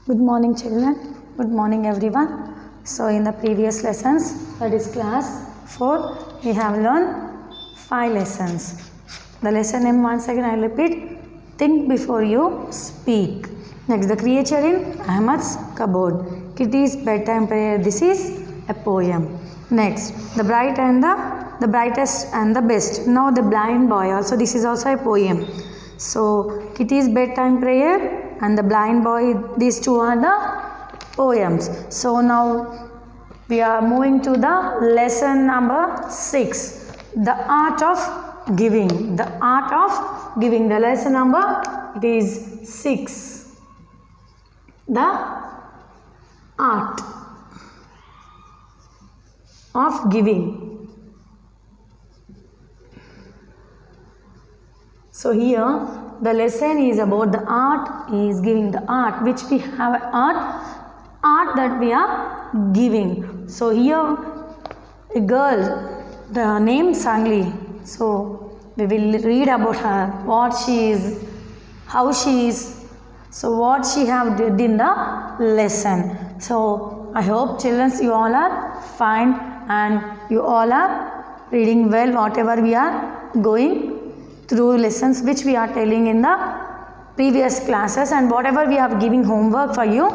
Good morning children, good morning everyone. So in the previous lessons, that is class 4, we have learned 5 lessons. The lesson name once again I repeat, think before you speak. Next, the creature in Ahmed's cupboard. Kitty's bedtime prayer, this is a poem. Next, the brightest and the best. Now the blind boy, also this is also a poem. So Kitty's bedtime prayer and the blind boy, these two are the poems. So now we are moving to the lesson number 6, the art of giving. The art of giving. The lesson number, it is 6, the art of giving. So here the lesson is about the art is giving, the art which we have, art that we are giving. So here a girl, the name Sangli. So we will read about her, what she is, how she is, so what she have did in the lesson. So I hope children you all are fine and you all are reading well whatever we are going through lessons which we are telling in the previous classes, and whatever we are giving homework for you,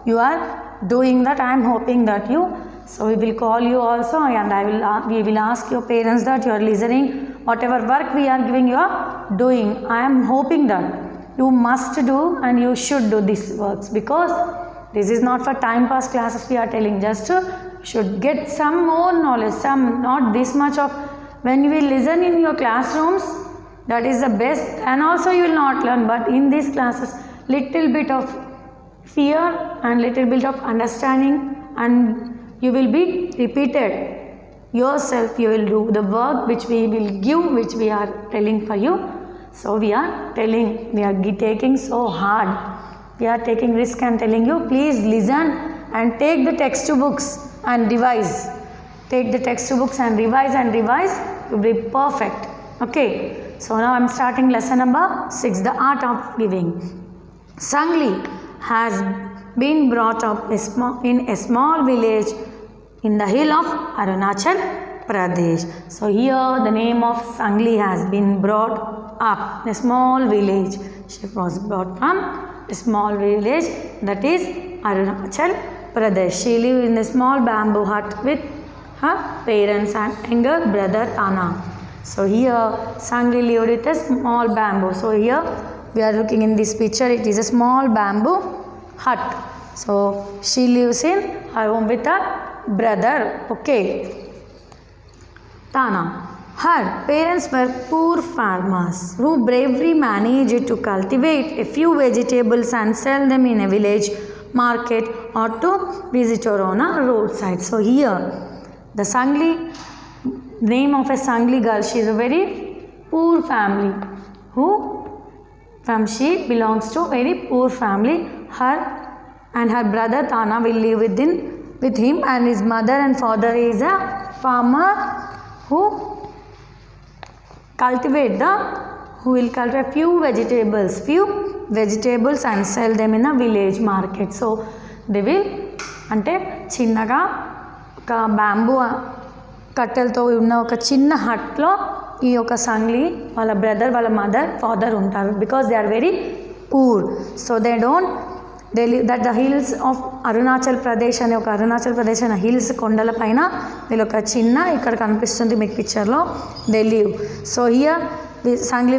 you are doing that. I am hoping that you, so we will call you also, and we will ask your parents that you are listening, whatever work we are giving you are doing. I am hoping that you must do and you should do these works, because this is not for time pass classes we are telling, just to should get some more knowledge, some, not this much of, when you will listen in your classrooms, that is the best, and also you will not learn, but in these classes little bit of fear and little bit of understanding, and you will be repeated yourself, you will do the work which we will give, which we are telling for you. So we are telling, we are taking so hard, we are taking risk and telling you, please listen and take the textbooks and revise. Take the textbooks and revise, you will be perfect. Okay. So now I am starting lesson number 6, the art of giving. Sangli has been brought up in a small village in the hill of Arunachal Pradesh. So here the name of Sangli has been brought up, a small village. She was brought from a small village, that is Arunachal Pradesh. She lived in a small bamboo hut with her parents and younger brother Tana. So here Sangli lived with a small bamboo. So here we are looking in this picture, it is a small bamboo hut. So she lives in her home with her brother. Okay. Tana. Her parents were poor farmers who bravely managed to cultivate a few vegetables and sell them in a village market or to visitor on a roadside. So here the Sangli, name of a Sangli girl, she is a very poor family, she belongs to a very poor family. Her and her brother Tana will live with him, and his mother and father is a farmer who will cultivate few vegetables and sell them in a village market. So they will, ante chinnaga oka bamboo కట్టెలతో ఉన్న ఒక చిన్న హట్లో ఈ యొక్క సంగ్లీ వాళ్ళ brother, వాళ్ళ mother, father ఉంటారు. Because they are very poor. So they live that the hills of Arunachal Pradesh అనే ఒక అరుణాచల్ ప్రదేశ్ అనే హిల్స్ కొండల పైన వీళ్ళు ఒక చిన్న, ఇక్కడ కనిపిస్తుంది మీకు పిక్చర్లో, they live. So here Sangli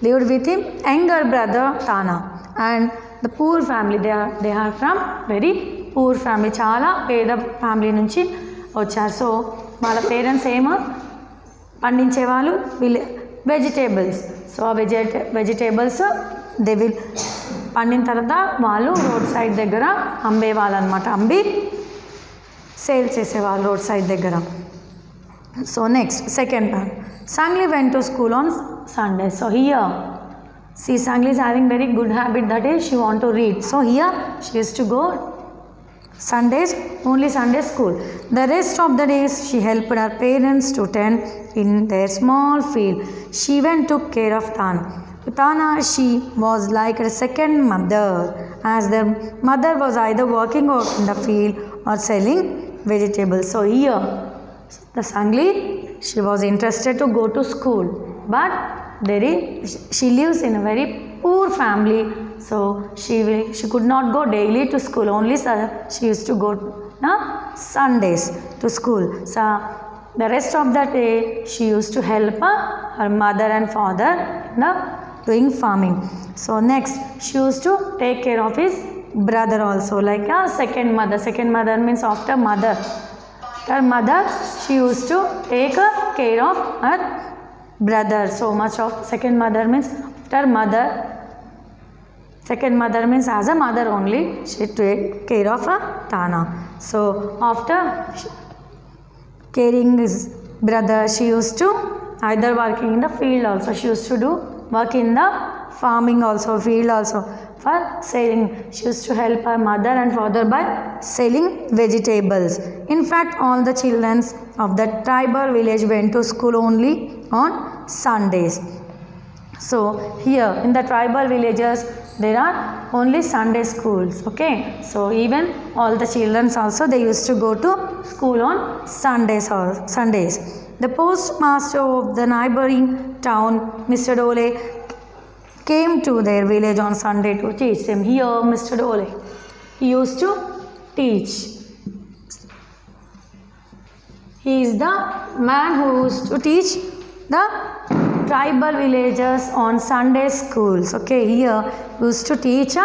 lived with him younger brother Tana and the poor family. They are from very poor family, చాలా పేద ఫ్యామిలీ నుంచి వచ్చారు. సో వాళ్ళ పేరెంట్స్ ఏమో పండించేవాళ్ళు, వీళ్ళు వెజిటేబుల్స్. సో ఆ వెజిటేబుల్స్ దే విల్ పండిన తర్వాత వాళ్ళు రోడ్ సైడ్ దగ్గర అమ్మేవాళ్ళు అనమాట, అమ్మి సేల్ చేసేవాళ్ళు రోడ్ సైడ్ దగ్గర. So next second part, Sangli went to school on Sunday. So here see Sangli is having very good habit, that is she want to read. So here she used to go Sundays, only Sunday school. The rest of the days she helped her parents to tend in their small field. She even took care of Tana. To Tana, she was like a second mother, as their mother was either working out in the field or selling vegetables. So here, the Sangli, she was interested to go to school, but she lives in a very poor family, so she could not go daily to school. Only she used to go Sundays to school. So the rest of the day she used to help her mother and father in doing farming. So next, she used to take care of his brother also, like a second mother. Second mother means after mother. Her mother, she used to take care of her brother. So much of second mother means after mother. Second mother means as a mother only, she take care of Tana. So after caring his brother, she used to either working in the field also. She used to do work in the farming also, field also, for selling. She used to help her mother and father by selling vegetables. In fact, all the children of the tribal village went to school only on Sundays. So here in the tribal villages, there are only Sunday schools. Okay, so even all the children also, they used to go to school on Sundays. The postmaster of the neighboring town, Mr. Dole, came to their village on Sunday to teach them. Here, Mr. Dole, he used to teach. He is the man who used to teach the tribal villages on Sunday schools. Okay, here used to teach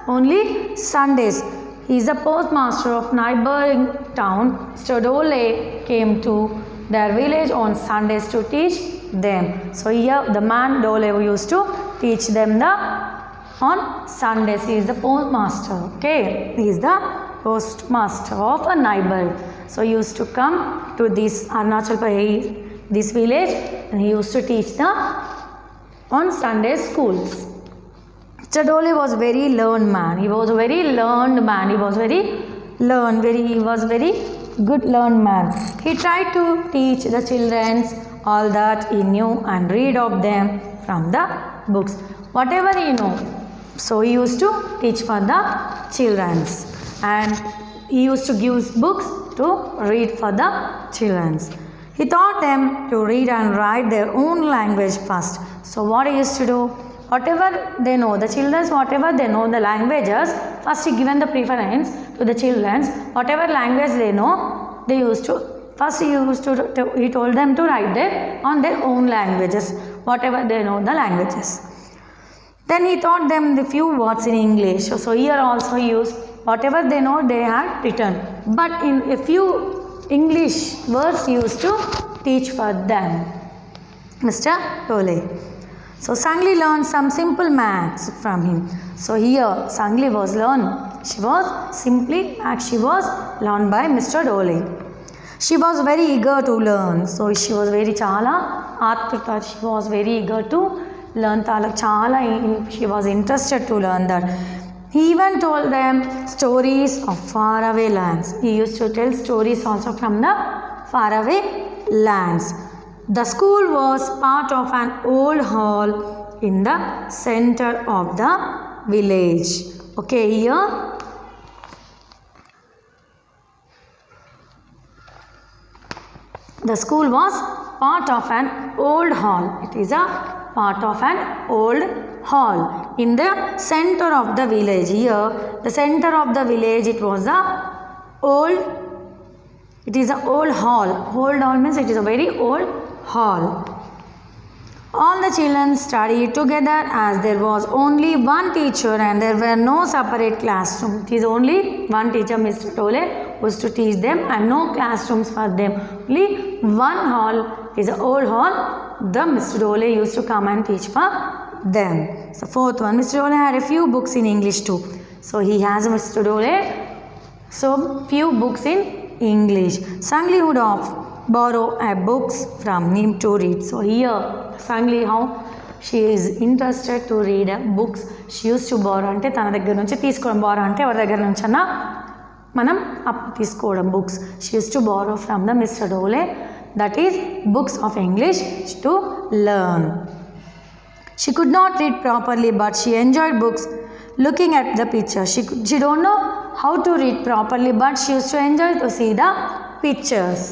only Sundays. He is the postmaster of neighboring town. Mr. Dole came to their village on Sundays to teach them. So here the man Dole used to teach them on Sundays. He is the postmaster. Okay, he is the postmaster of a neighbor. So he used to come to this Arunachal Pradesh, this village, and he used to teach on Sunday schools. Mr. Dole was very learned man. He was a very learned man. He was very good learned man. He tried to teach the children all that he knew and read of them from the books. Whatever he knew, so he used to teach for the children, and he used to give books to read for the children. He taught them to read and write their own language first. So what he used to do, whatever they know, the children, whatever they know, the languages, first he given the preference to the children. Whatever language they know, they used to, first he told them to write on their own languages, whatever they know the languages. Then he taught them the few words in English. So here also he used whatever they know they had written, but in a few English words he used to teach for them, Mr. Dole. So Sangli learned some simple maths from him. So here Sangli was learned. She was learned by Mr. Dole. She was very eager to learn. So she was very she was very eager to learn. She was interested to learn that. He even told them stories of faraway lands. He used to tell stories also from the faraway lands. The school was part of an old hall in the center of the village. Okay, here the school was part of an old hall. It is a part of an old hall in the center of the village. Here, the center of the village, it is an old hall. Old hall means it is a very old hall. All the children studied together as there was only one teacher and there were no separate classrooms. It is only one teacher, Mr. Dole, was to teach them, and no classrooms for them. Only one hall is an old hall. The Mr. Dole used to come and teach for them. So fourth one, Mr. Dole had a few books in English too. So he has Mr. Dole, so few books in English. Sangli would borrow books from him to read. So here Sangli, how she is interested to read books. She used to borrow ante tana daggara nunchi teesukodam, borrow ante evari daggara nunchana manam appu teesukodam books. She used to borrow from the Mr. Dole, that is books of English to learn. She could not read properly, but she enjoyed books looking at the picture. She don't know how to read properly, but she used to enjoy to see the pictures.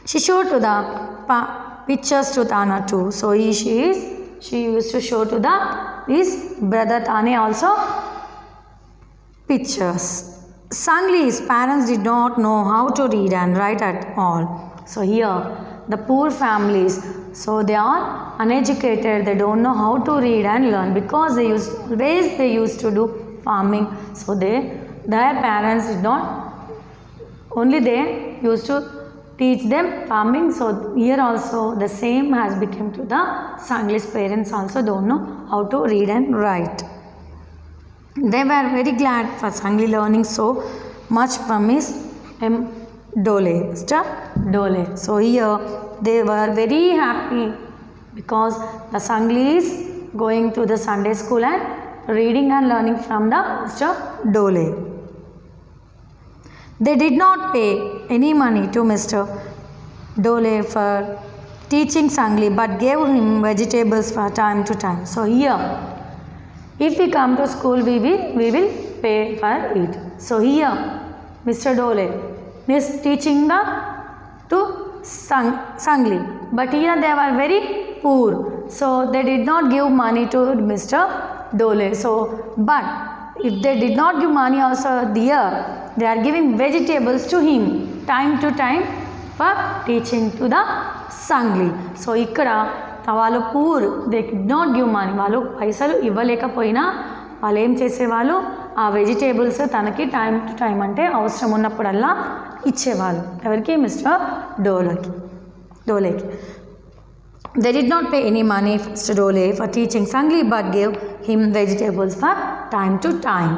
She showed to the pictures to Tana too. So she used to show to his brother Tane also pictures. Sangli's parents did not know how to read and write at all. So here the poor families, so they are uneducated, they don't know how to read and learn because they used to do farming. So their parents did not, only they used to teach them farming. So here also the same has become to the Sangli's parents also don't know how to read and write. They were very glad for Sangli learning so much from Miss M. Dole, Mr. Dole. So here they were very happy because the Sangli is going to the Sunday school and reading and learning from the Mr. Dole. They did not pay any money to Mr. Dole for teaching Sangli but gave him vegetables from time to time. So here, if we come to school, we will pay for it. So here, Mr. Dole is teaching to Sangli, but here they were very poor. So they did not give money to Mr. Dole. So, but if they did not give money also here, they are giving vegetables to him time to time for teaching to the Sangli. So ikkada వాళ్ళు poor, they kid not give money, వాళ్ళు పైసలు ఇవ్వలేకపోయినా వాళ్ళు ఏం చేసేవాళ్ళు, ఆ vegetables తనకి time to time అంటే అవసరం ఉన్నప్పుడల్లా ఇచ్చేవాళ్ళు. ఎవరికి? Mister డోలేకి. They did not pay any money for Mr. Dole for teaching Sangli but gave him vegetables for time to time.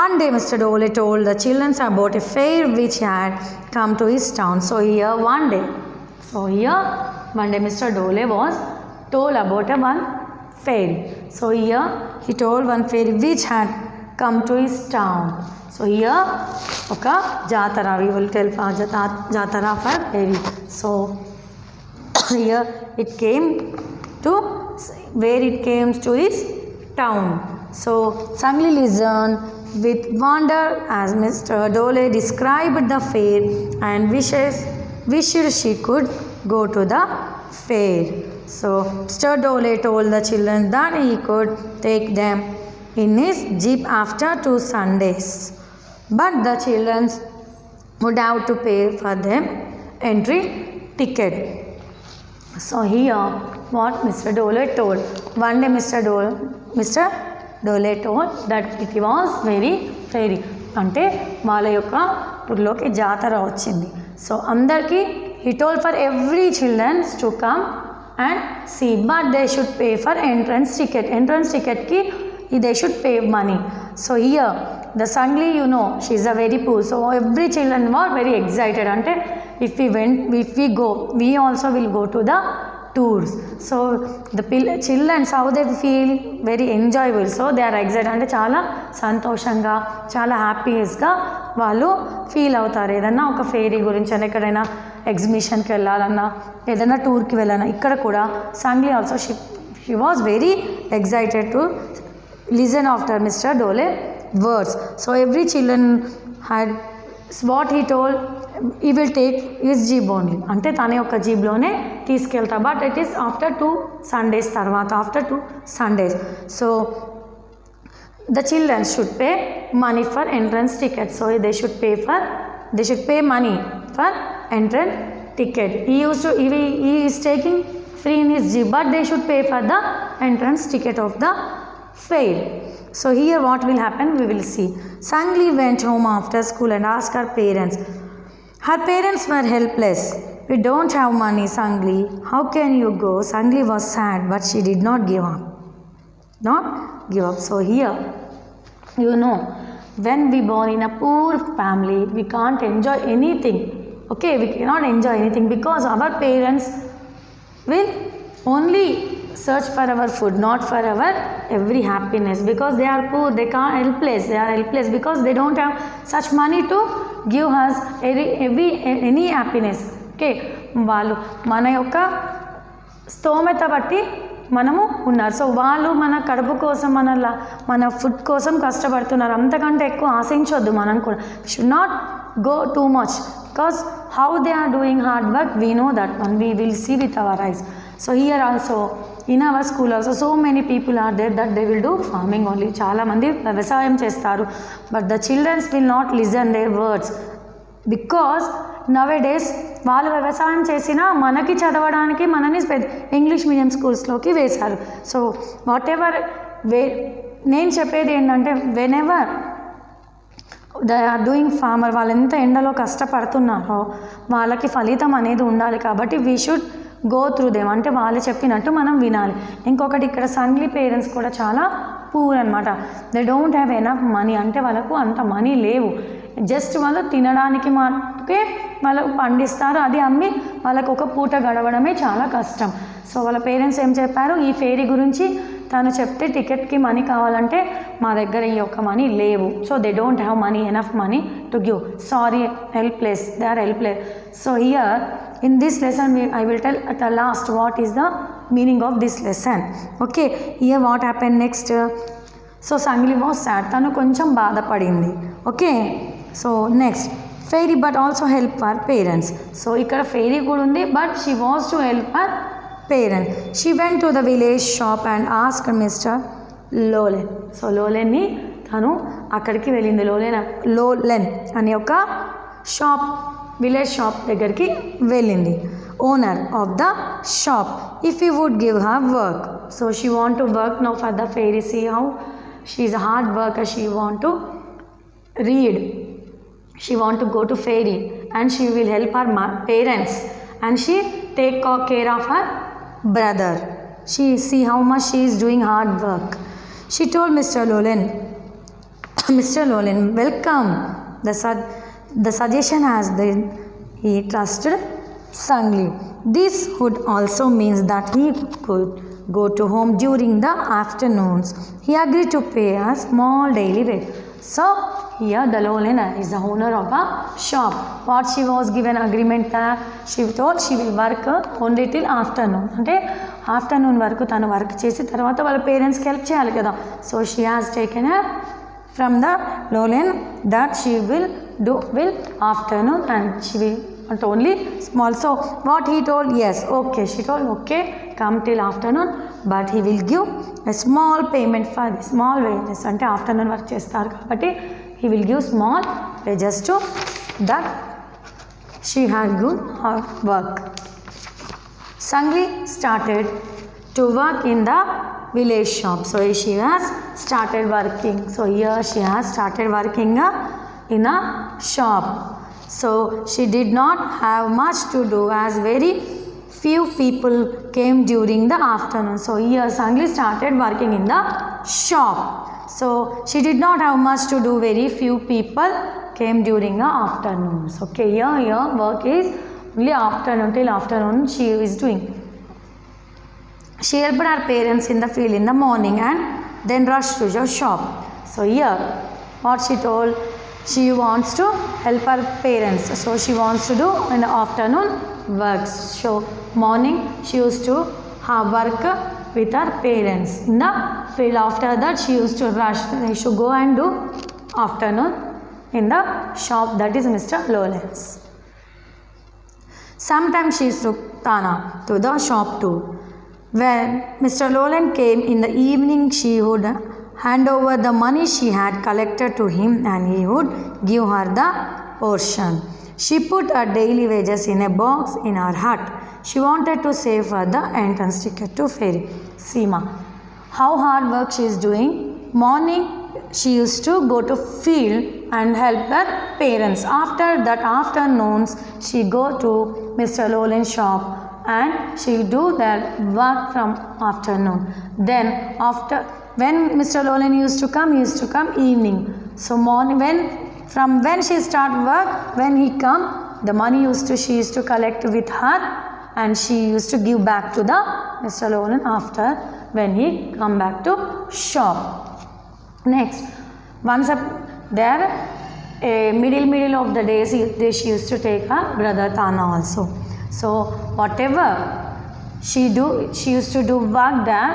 One day Mr. Dole told the children about a fair which had come to his town. So here one day Mr. Dole was told about one fairy. So here he told one fairy which had come to his town. So here oka jatara, we will tell jatara for fairy. So here it came to where it came to his town. So Sangli listened with wonder as Mr. Dole described the fair and wished she could go to the fair. So Mr. Dole told the children that he could take them in his jeep after 2 Sundays, but the children would have to pay for them entry ticket. So here what Mr. Dole told, one day Mr. Dole told that it was very fairy, అంటే వాళ్ళ యొక్క ఊర్లోకి జాతర వచ్చింది. So అందరికీ he told for every children to come and see, but they should pay for entrance ticket. Entrance ticket ki they should pay money. So here the Sangli, she is a very poor, so every children were very excited. Ante if we go, we also will go to the tours. So the children, how they feel very enjoyable, so they are excited. Ante చాలా సంతోషంగా, చాలా హ్యాపీగా వాళ్ళు feel అవుతారు. ఏదన్నా ఒక fairy గురించి అని, ఎక్కడైనా ఎగ్జిబిషన్కి వెళ్ళాలన్నా, ఏదైనా టూర్కి వెళ్ళాలన్నా, ఇక్కడ కూడా Sangli also she was very excited to listen after Mr. Dole words. So every children had what he told, he will take his jeep only, అంటే తన యొక్క జీబ్లోనే తీసుకెళ్తా, but it is after 2 Sundays తర్వాత, after 2 Sundays. So the children should pay money for entrance ticket. So they should pay money for entrance ticket. He is taking free in his jeep, but they should pay for the entrance ticket of the fair. So here what will happen, we will see. Sangli went home after school and asked her parents. Her parents were helpless. We don't have money, Sangli. How can you go? Sangli was sad, but she did not give up. So here, when we born in a poor family, we can't enjoy anything. Okay, we cannot enjoy anything because our parents will only search for our food, not for our every happiness, because they are poor, they are helpless because they don't have such money to give us any happiness. Okay, వాళ్ళు మన యొక్క స్తోమత బట్టి మనము ఉన్నారు. So వాళ్ళు మన కడుపు కోసం మన ఫుడ్ కోసం కష్టపడుతున్నారు. అంతకంటే ఎక్కువ ఆశించొద్దు. మనం కూడా should not go too much, because how they are doing hard work, we know that one, we will see with our eyes. So here also in our school also so many people are there that they will do farming only. చాలా మంది వ్యవసాయం చేస్తారు, but the children will not listen their words, because nowadays వాళ్ళు వ్యవసాయం చేసినా మనకి చదవడానికి మనని ఇంగ్లీష్ మీడియం స్కూల్స్లోకి వేశారు. సో వాట్ ఎవర్ నేను చెప్పేది ఏంటంటే, whenever they are doing farmer, వాళ్ళు ఎంత ఎండలో కష్టపడుతున్నారో వాళ్ళకి ఫలితం అనేది ఉండాలి. కాబట్టి we should go through them, అంటే వాళ్ళు చెప్పినట్టు మనం వినాలి. ఇంకొకటి, ఇక్కడ సంగ్లీ పేరెంట్స్ కూడా చాలా పూర్ అనమాట. They don't have enough money, అంటే వాళ్ళకు అంత మనీ లేవు. జస్ట్ వాళ్ళు తినడానికి మాత్రమే వాళ్ళు పండిస్తారు, అది అమ్మి వాళ్ళకు ఒక పూట గడవడమే చాలా కష్టం. సో వాళ్ళ పేరెంట్స్ ఏం చెప్పారు, ఈ ఫేరీ గురించి తను చెప్తే టికెట్కి మనీ కావాలంటే మా దగ్గర ఈ యొక్క మనీ లేవు. So they don't have money, enough money to give. Sorry, helpless, they are helpless. So here in this lesson I will tell at the last what is the meaning of this lesson. Okay, here what happened next. So Sangli was sad, tanu koncham బాధపడింది. Okay, so next, fairy but also help her parents. So ikkada fairy kuda undi, but she wants to help her parents. She went to the village shop and asked Mr. Lolen. So Lolen ni tanu akkadiki velindi. Lolen అనే ఒక shop, village shop దగ్గరికి వెళ్ళింది. Owner of the shop, if you would give her work. So she want to work now for the fairy. See how she is a hard worker. She want to read, she want to go to fairy, and she will help her parents, and she take care of her brother. She see how much she is doing hard work. She told Mr. Lolen, Mr. Lolen, welcome. The suggestion has been, he trusted Sangli. This would also means that he could go to home during the afternoons. He agreed to pay a small daily wage. So here the Lolen is the owner of a shop. What she was given agreement that she told she will work only till afternoon. అంటే afternoon వరకు తను work చేసి తర్వాత వాళ్ళ పేరెంట్స్కి help చేయాలి కదా. So she has taken from the Lolen that she will do afternoon, and she will not only small. So what he told, yes, okay, she told okay, come till afternoon, but he will give a small payment for the small wages. అంటే afternoon work చేస్తారు కాబట్టి he will give small wages to that she had good work. Sangli started to work in the village shop. So she has started working. So here she has started working in a shop. So she did not have much to do as very few people came during the afternoon. So here Sangli started working in the shop. So she did not have much to do, very few people came during the afternoons. Okay, here work is only afternoon, till afternoon she is doing. She helped her parents in the field in the morning and then rushed to the shop. So here what she told, she wants to help her parents. So she wants to do in the afternoon works. So morning she used to have work with her parents in the field. After that she used to rush. She should go and do afternoon in the shop, that is Mr. Lolen's. Sometimes she took Tana to the shop too. When Mr. Lolen came in the evening, she would hand over the money she had collected to him, and he would give her the portion. She put her daily wages in a box in her hut. She wanted to save her the entrance ticket to ferry. Seema, how hard work she is doing. Morning she used to go to field and help her parents. After that afternoons she go to Mr. Lolen's shop and she will do their work from afternoon. Then after, when Mr. Lolen used to come evening. So morning, when she start work, when he come, the money she used to collect with her, and she used to give back to the Mr. Lolen after when he come back to shop. Next, once up there, middle of the day, she used to take her brother Tana also. So whatever she used to do work that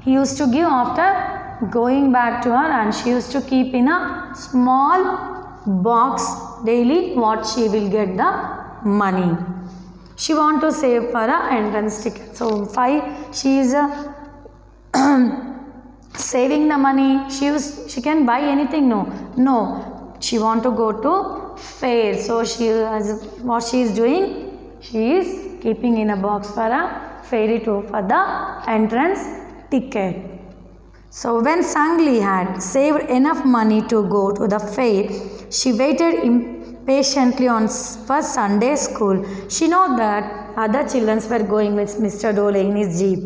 he used to give after going back to her, and she used to keep in a small box daily what she will get the money. She want to save for a entrance ticket. So 5, she is saving the money. She can buy anything. No, she want to go to fair. So what she is doing, she is keeping in a box for a fairy tour for the entrance ticket. So when Sangli had saved enough money to go to the fair, she waited impatiently for Sunday school. She know that other children were going with Mr. Dole in his jeep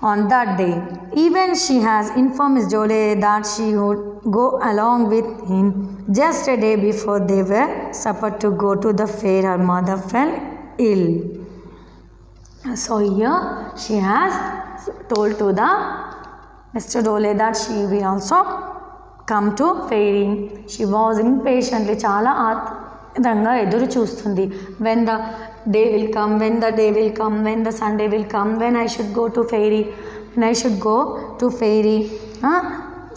on that day. Even she has informed Miss Dole that she would go along with him. Just a day before they were supposed to go to the fair, her mother fell ill. So here she has told to the Mr. Dole that she will also come to fairy. She was impatiently, చాలా ఆత్రంగా ఎదురు చూస్తుంది. When the day will come, when the day will come, when the Sunday will come, when I should go to fairy, when I should go to fairy.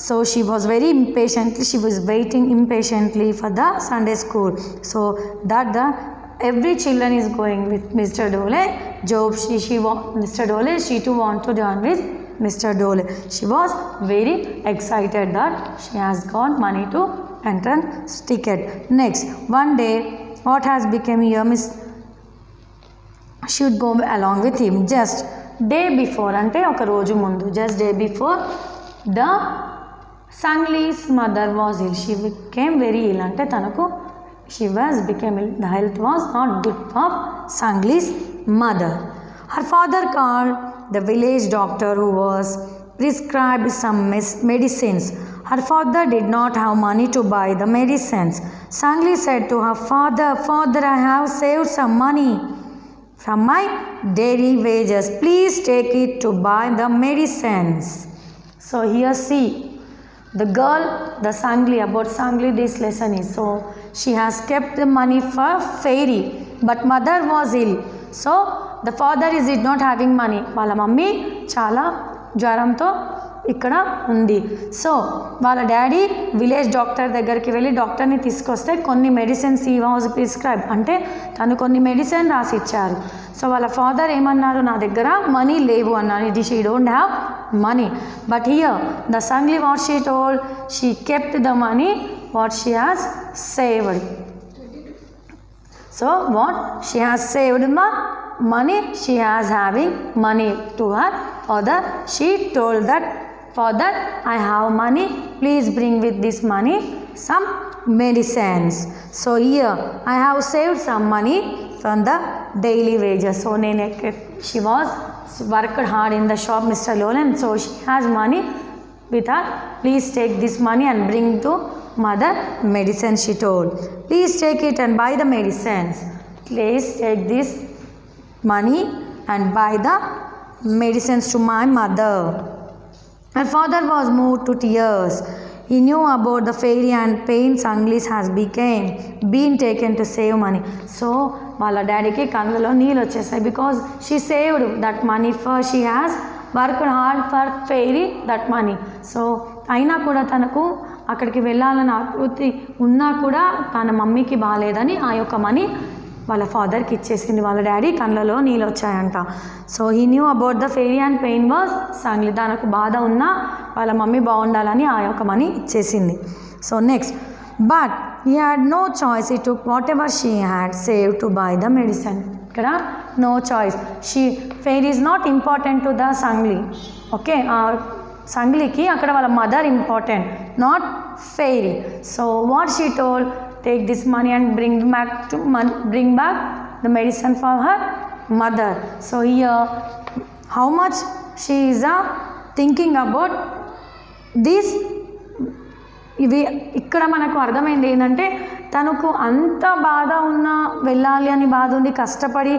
So she was very impatiently, she was waiting impatiently for the Sunday school. So that every children is going with Mr. Dole. Mr. Dole, she too want to join with Mr. Dole. She was very excited that she has got money to entrance ticket. Next, one day, what has become here, Miss should go along with him. Just day before, ante oka roju mundu, just day before, the Sangli's mother was ill. She became very ill. Ante tanaku became ill. The health was not good for Sangli's mother. Her father called the village doctor, who was prescribed some medicines. Her father did not have money to buy the medicines. Sangli said to her father, "Father, I have saved some money from my daily wages. Please take it to buy the medicines." So here see the girl, the Sangli, about Sangli this lesson is. So she has kept the money for fairy, but mother was ill. So the father is not having money. వాళ్ళ mummy చాలా జ్వరంతో ఇక్కడ ఉంది. So వాళ్ళ daddy village doctor దగ్గరికి వెళ్ళి డాక్టర్ని తీసుకొస్తే కొన్ని మెడిసిన్స్ ఈ వాజ్ ప్రిస్క్రైబ్, అంటే తను కొన్ని మెడిసిన్ రాసి ఇచ్చారు. సో వాళ్ళ ఫాదర్ ఏమన్నారు, నా దగ్గర మనీ లేవు అన్నారు. ఇది she don't have money. But here the Sangli, what she told, she kept the money what she has saved. So what she has saved money, she has having money to her father. She told that, "Father, I have money, please bring with this money some medicines." So here I have saved some money from the daily wages. So she was worked hard in the shop, Mr. Lolan, so she has money with her. Please take this money and bring to mother medicine, she told. Please take it and buy the medicines. Please take this money and buy the medicines to my mother. Her father was moved to tears. He knew about the fairy and pain Sanglis has been taken to save money. So వాళ్ళ డాడీకి కళ్ళలో నీళ్ళు వచ్చేసాయి, because she saved that money for, she has worked hard for fairy that money. So అయినా కూడా తనకు అక్కడికి వెళ్ళాలని ఆకృతి ఉన్నా కూడా తన మమ్మీకి బాగాలేదని ఆ యొక్క మనీ వాళ్ళ ఫాదర్కి ఇచ్చేసింది. వాళ్ళ డాడీ కళ్ళలో నీళ్ళు వచ్చాయంట. So he knew about the fairy and pain was Sangli. తనకు బాధ ఉన్నా వాళ్ళ మమ్మీ బాగుండాలని ఆ యొక్క మనీ ఇచ్చేసింది. So next, but he had no choice. He took whatever she had saved to buy the medicine. Ikkada no choice. Fairy is not important to the Sangli. Okay, Sangli ki akkada valla mother important, not fairy. So what she told, take this money and bring back the medicine for her mother. So here how much she is thinking about this. ఇవి ఇక్కడ మనకు అర్థమైంది ఏంటంటే, తనకు అంత బాధ ఉన్నా వెళ్ళాలి అని బాధ ఉంది, కష్టపడి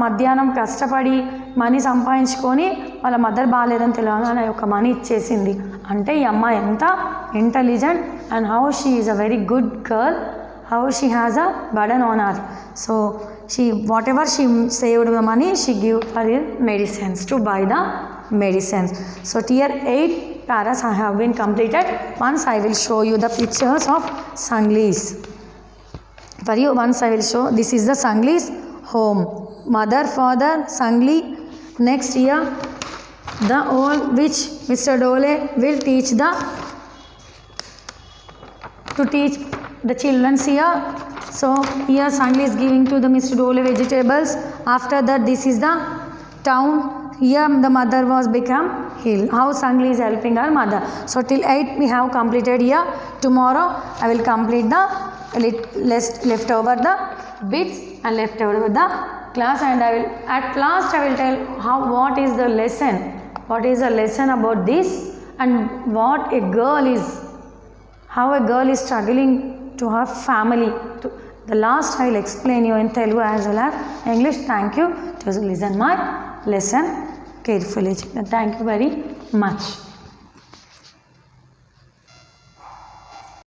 మధ్యాహ్నం కష్టపడి మనీ సంపాదించుకొని వాళ్ళ మదర్ బాగాలేదని తెలియగానే ఒక మనీ ఇచ్చేసింది. అంటే ఈ అమ్మాయి ఎంత intelligent and how she is a very good girl. how she has a burden on her. So she, whatever she saved the money, she give for her medicines, to buy the medicines. So tier 8 paras I have been completed. Once I will show you the pictures of Sanglis. For you, once I will show, this is the Sanglis home. Mother, father, Sangli. Next here, the old which Mr. Dole will teach the children here. So here Sangli is giving to the Mr. Dole vegetables. After that, this is the town. Here the mother was become hill. How Sangli is helping her mother. So till 8 we have completed here. Tomorrow I will complete the left over the bits and left over the class, and I will at last I will tell what is the lesson. What is the lesson about this, and what a girl is, how a girl is struggling to her family. The last I will explain you in Telugu as well as English. Thank you to listen my lesson carefully. Thank you very much.